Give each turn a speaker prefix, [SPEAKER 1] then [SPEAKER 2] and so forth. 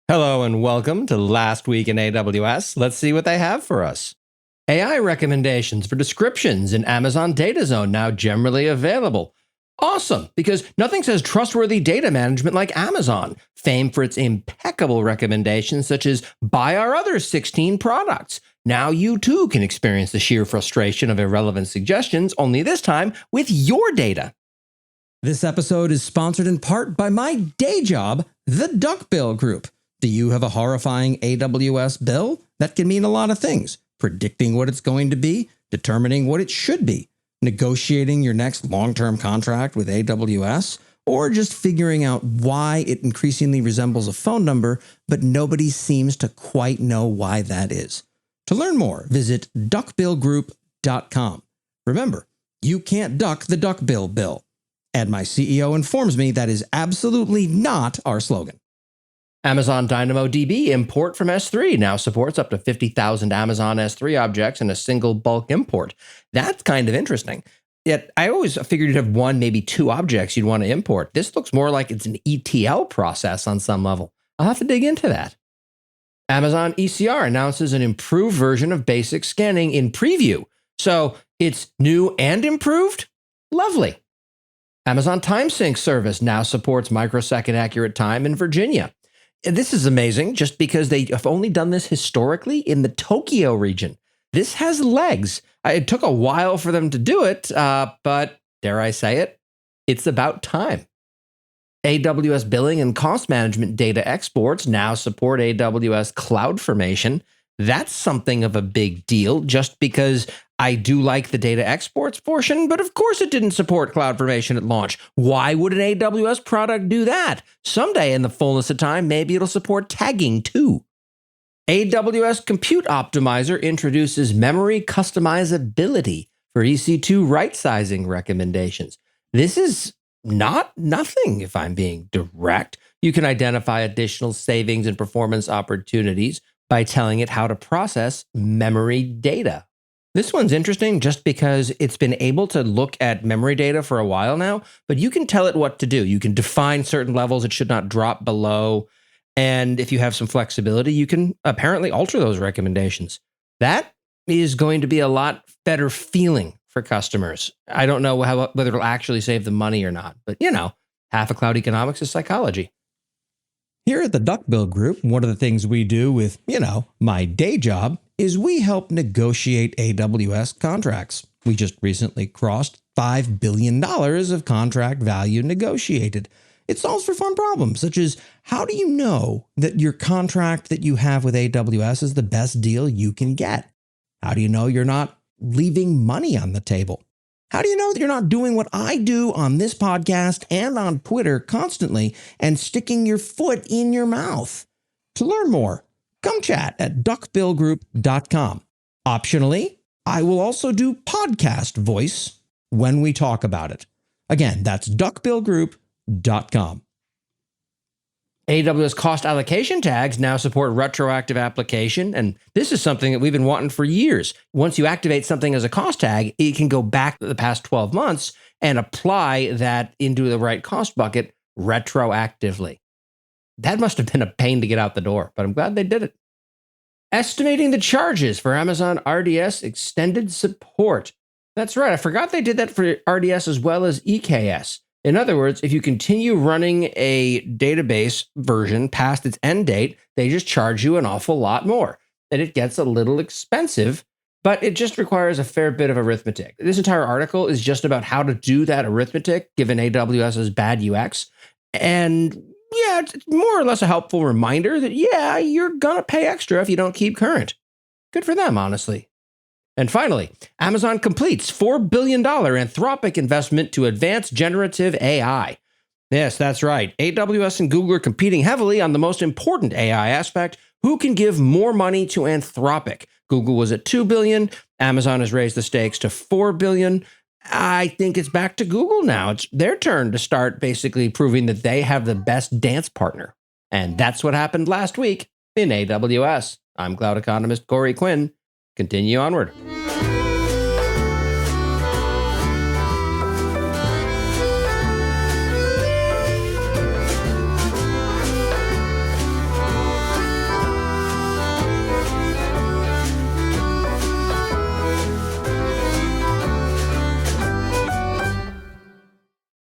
[SPEAKER 1] Hello and welcome to Last Week in AWS. Let's see what they have for us. AI recommendations for descriptions in Amazon Data Zone now generally available. Awesome, because nothing says trustworthy data management like Amazon, famed for its impeccable recommendations such as buy our other 16 products. Now you too can experience the sheer frustration of irrelevant suggestions, only this time with your data.
[SPEAKER 2] This episode is sponsored in part by my day job, the Duckbill Group. Do you have a horrifying AWS bill? That can mean a lot of things. Predicting what it's going to be, determining what it should be, negotiating your next long-term contract with AWS, or just figuring out why it increasingly resembles a phone number, but nobody seems to quite know why that is. To learn more, visit duckbillgroup.com. Remember, you can't duck the duckbill bill. And my CEO informs me that is absolutely not our slogan.
[SPEAKER 1] Amazon DynamoDB import from S3 now supports up to 50,000 Amazon S3 objects in a single bulk import. That's kind of interesting. Yet I always figured you'd have one, maybe two objects you'd want to import. This looks more like it's an ETL process on some level. I'll have to dig into that. Amazon ECR announces an improved version of basic scanning in preview. So it's new and improved? Lovely. Amazon TimeSync service now supports microsecond accurate time in Virginia. This is amazing just because they have only done this historically in the Tokyo region. This has legs. It took a while for them to do it, but dare I say it, it's about time. AWS billing and cost management data exports now support AWS CloudFormation. That's something of a big deal just because I do like the data exports portion, but of course it didn't support CloudFormation at launch. Why would an AWS product do that? Someday in the fullness of time, maybe it'll support tagging too. AWS Compute Optimizer introduces memory customizability for EC2 right-sizing recommendations. This is not nothing, if I'm being direct. You can identify additional savings and performance opportunities by telling it how to process memory data. This one's interesting just because it's been able to look at memory data for a while now, but you can tell it what to do. You can define certain levels it should not drop below. And if you have some flexibility, you can apparently alter those recommendations. That is going to be a lot better feeling for customers. I don't know whether it'll actually save them money or not, but half of cloud economics is psychology.
[SPEAKER 2] Here at the Duckbill Group, one of the things we do with, my day job is we help negotiate AWS contracts. We just recently crossed $5 billion of contract value negotiated. It solves for fun problems, such as how do you know that your contract that you have with AWS is the best deal you can get? How do you know you're not leaving money on the table? How do you know that you're not doing what I do on this podcast and on Twitter constantly and sticking your foot in your mouth? To learn more, come chat at duckbillgroup.com. Optionally, I will also do podcast voice when we talk about it. Again, that's duckbillgroup.com.
[SPEAKER 1] AWS cost allocation tags now support retroactive application, and this is something that we've been wanting for years. Once you activate something as a cost tag, it can go back the past 12 months and apply that into the right cost bucket retroactively. That must have been a pain to get out the door, but I'm glad they did it. Estimating the charges for Amazon RDS extended support. That's right, I forgot they did that for RDS as well as EKS. In other words, if you continue running a database version past its end date, they just charge you an awful lot more. And it gets a little expensive, but it just requires a fair bit of arithmetic. This entire article is just about how to do that arithmetic, given AWS's bad UX. And it's more or less a helpful reminder that, you're going to pay extra if you don't keep current. Good for them, honestly. And finally, Amazon completes $4 billion Anthropic investment to advance generative AI. Yes, that's right. AWS and Google are competing heavily on the most important AI aspect. Who can give more money to Anthropic? Google was at $2 billion. Amazon has raised the stakes to $4 billion. I think it's back to Google now. It's their turn to start basically proving that they have the best dance partner. And that's what happened last week in AWS. I'm cloud economist Corey Quinn. Continue onward.